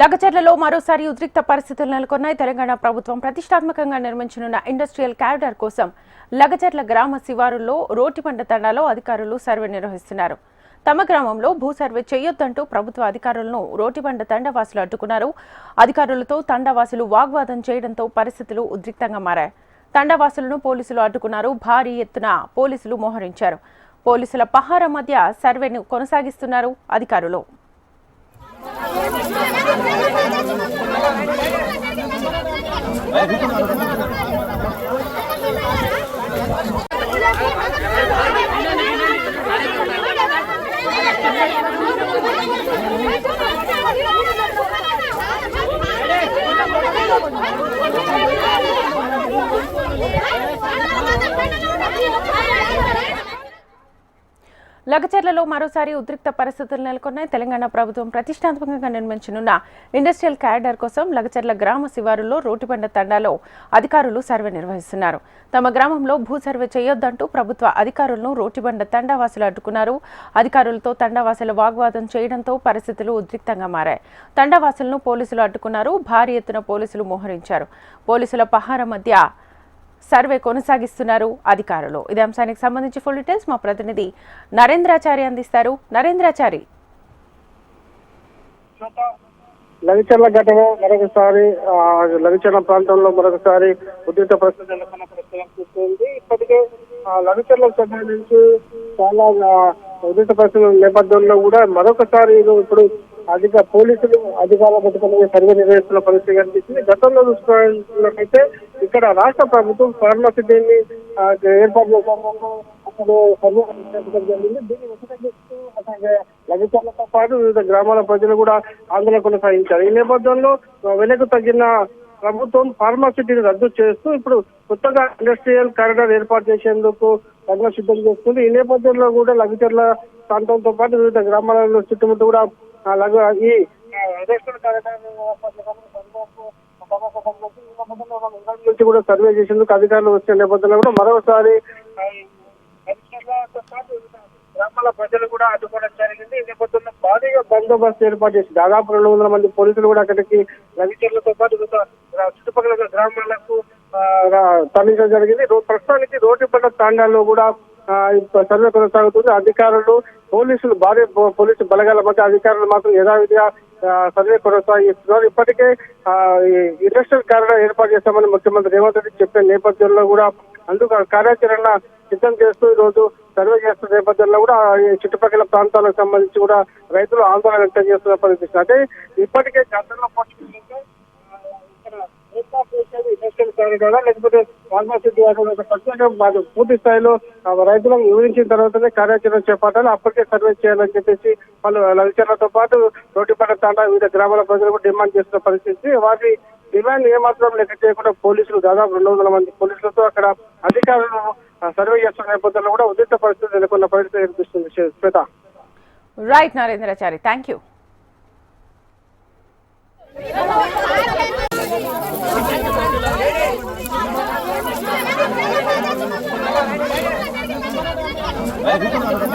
లగచర్లలో మరోసారి ఉద్రిక్త పరిస్థితులు నెలకొన్నాయి. తెలంగాణ ప్రభుత్వం ప్రతిష్టాత్మకంగా నిర్మించనున్న ఇండస్ట్రియల్ కారిడార్ కోసం లగచర్ల గ్రామ శివారుల్లో రోటిపంట తండాలో అధికారులు సర్వే నిర్వహిస్తున్నారు. తమ గ్రామంలో భూ సర్వే చేయొద్దంటూ ప్రభుత్వ అధికారులను రోటిబండ తండావాసులు అడ్డుకున్నారు. అధికారులతో తండావాసులు వాగ్వాదం చేయడంతో పరిస్థితులు ఉద్రిక్తంగా మారాయి. తండావాసులను పోలీసులు అడ్డుకున్నారు. భారీ ఎత్తున పోలీసులు మోహరించారు. పోలీసుల పహారా మధ్య సర్వేను కొనసాగిస్తున్నారు అధికారులు. లగచర్లలో మరోసారి ఉద్రిక్త పరిస్థితులు నెలకొన్నాయి. తెలంగాణ ప్రభుత్వం ప్రతిష్టాత్మకంగా నిర్మించనున్న ఇండస్ట్రియల్ కారిడార్ కోసం లగచర్ల గ్రామ శివారులో రోటిబండ తండాలో అధికారులు సర్వే నిర్వహిస్తున్నారు. తమ గ్రామంలో భూ సర్వే చేయొద్దంటూ ప్రభుత్వ అధికారులను రోటిబండ తండావాసులు అడ్డుకున్నారు. అధికారులతో తండావాసులు వాగ్వాదం చేయడంతో పరిస్థితులు ఉద్రిక్తంగా మారాయి. తండావాసులను పోలీసులు అడ్డుకున్నారు. భారీ ఎత్తున పోలీసులు మోహరించారు. పోలీసుల పహారా మధ్య సర్వే కొనసాగిస్తున్నారు అధికారులు. ఇదే అంశానికి సంబంధించి ఫుల్ డీటెయిల్స్ మా ప్రతినిధి నరేంద్రాచారి అందిస్తారు. నరేంద్రాచారి, లగచర్ల ఘటన మరొకసారి లగచర్ల ప్రాంతంలో మరొకసారి ఉద్రిక్త పరిస్థితి నెలకొన్న పరిస్థితి. ఇప్పటికే లగచర్లకు సంబంధించి చాలా ఉద్రిక్త పరిస్థితుల నేపథ్యంలో కూడా మరొకసారి ఇప్పుడు పోలీసులు అధికారులు పెట్టుకుని సర్వే నిర్వహిస్తున్న పరిస్థితి కనిపిస్తుంది. గతంలో చూసుకున్నట్లయితే ఇక్కడ రాష్ట్ర ప్రభుత్వం ఫార్మసిటీని ఏర్పాటు చేసేందుకు అసలు సర్వే నిర్వహించడం జరిగింది. దీన్ని వ్యతిరేకిస్తూ అలాగే లగచర్లతో పాటు వివిధ గ్రామాల ప్రజలు కూడా ఆందోళన కొనసాగించారు. ఈ నేపథ్యంలో వెనక్కు తగ్గిన ప్రభుత్వం ఫార్మాసిటీని రద్దు చేస్తూ ఇప్పుడు కొత్తగా ఇండస్ట్రియల్ కారిడార్ ఏర్పాటు చేసేందుకు రంగం సిద్ధం చేస్తుంది. ఈ నేపథ్యంలో కూడా లగచర్ల ప్రాంతంతో పాటు వివిధ గ్రామాలలో చుట్టుముట్టు కూడా ఈ ఇండస్ట్రియల్ కారిడార్ నుంచి కూడా సర్వే చేసేందుకు అధికారులు వచ్చిన నేపథ్యంలో కూడా మరోసారి గ్రామాల ప్రజలు కూడా అడ్డుకోవడం జరిగింది. ఈ నేపథ్యంలో భారీగా బందోబస్తు ఏర్పాటు చేసి దాదాపు 200 మంది పోలీసులు కూడా అక్కడికి లగచర్లతో పాటు చుట్టుపక్కల గ్రామాలకు తరలించడం జరిగింది. ప్రస్తుతానికి రోటిబండ తాండాల్లో కూడా సర్వే కొనసాగుతుంది. అధికారులు పోలీసులు భారీ పోలీసు బలగాల మధ్య అధికారులు మాత్రం యథావిధిగా సర్వే కొనసాగిస్తున్నారు. ఇప్పటికే ఇండస్ట్రియల్ కారిడార్ ఏర్పాటు చేస్తామని ముఖ్యమంత్రి రేవంత్ రెడ్డి చెప్పిన నేపథ్యంలో కూడా అందుకు కార్యాచరణ సిద్ధం చేస్తూ ఈ రోజు సర్వే చేస్తున్న నేపథ్యంలో కూడా చుట్టుపక్కల ప్రాంతాలకు సంబంధించి కూడా రైతులు ఆందోళన వ్యక్తం చేస్తున్న పరిస్థితి. అంటే ఇప్పటికే గతంలో ఇండస్ట్రియల్ కారిడార్ లేకపోతే ఫార్మాసిటీ పూర్తి స్థాయిలో రైతులకు వివరించిన తర్వాతనే కార్యాచరణ చేపట్టాలి. అప్పటికే సర్వే చేయాలని చెప్పేసి వాళ్ళు లగచర్లతో పాటు రోటిబండ తాండా వివిధ గ్రామాల ప్రజలు కూడా డిమాండ్ చేస్తున్న పరిస్థితి. వాటి డిమాండ్ ఏమాత్రం లెక్క చేయకుండా పోలీసులు దాదాపు 200 మంది పోలీసులతో అక్కడ అధికారులు సర్వే చేస్తున్న నేపథ్యంలో కూడా ఉద్రిక్త పరిస్థితి నెలకొన్న పరిస్థితి కనిపిస్తుంది. Shweta. Right Narendrachari, thank you. Hey,